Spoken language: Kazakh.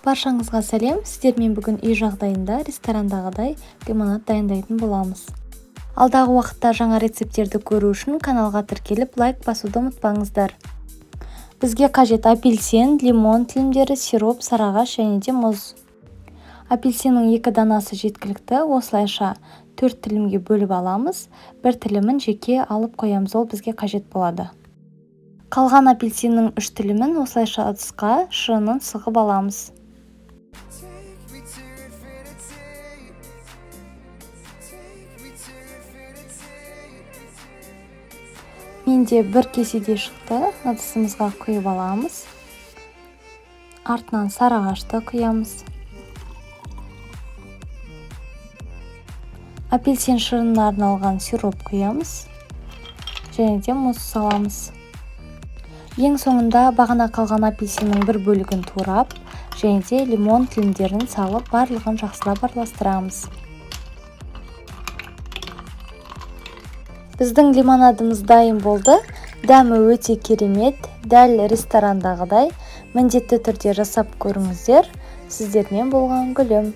Баршаңызға сәлем. Сіздермен бүгін үй жағдайында ресторандағыдай лимонад дайындайтын боламыз. Алдағы уақытта жаңа рецепттерді көру үшін каналға тіркеліп лайк басуды ұмытпаңыздар. Бізге қажет апельсин, лимон тілімдері, сироп, сарыағаш және де мұз. Апельсиннің 2 данасы жеткілікті. Осылайша 4 тілімге бөліп аламыз. Бір тілімін жеке алып қоямыз, ол бізге қажет болады. Қалған апельсиннің 3 тілімін осылайша ыдысқа шырынын сығып аламыз. Менде 1 кеседей шықты. Ыдысымызға құйып аламыз. Артынан сарыағашты құямыз. Апельсин шырынына арналған сироп құямыз. Және де мұз саламыз. Ең соңында бағана қалған апельсиннің бір бөлігін турап, және де лимон тілімдерін салып, барлығын жақсылап араластырамыз. Біздің лимонадымыз дайын болды. Дәмі өте керемет, дәл ресторандағыдай. Міндетті түрде жасап көріңіздер. Сіздермен болған Гүлім.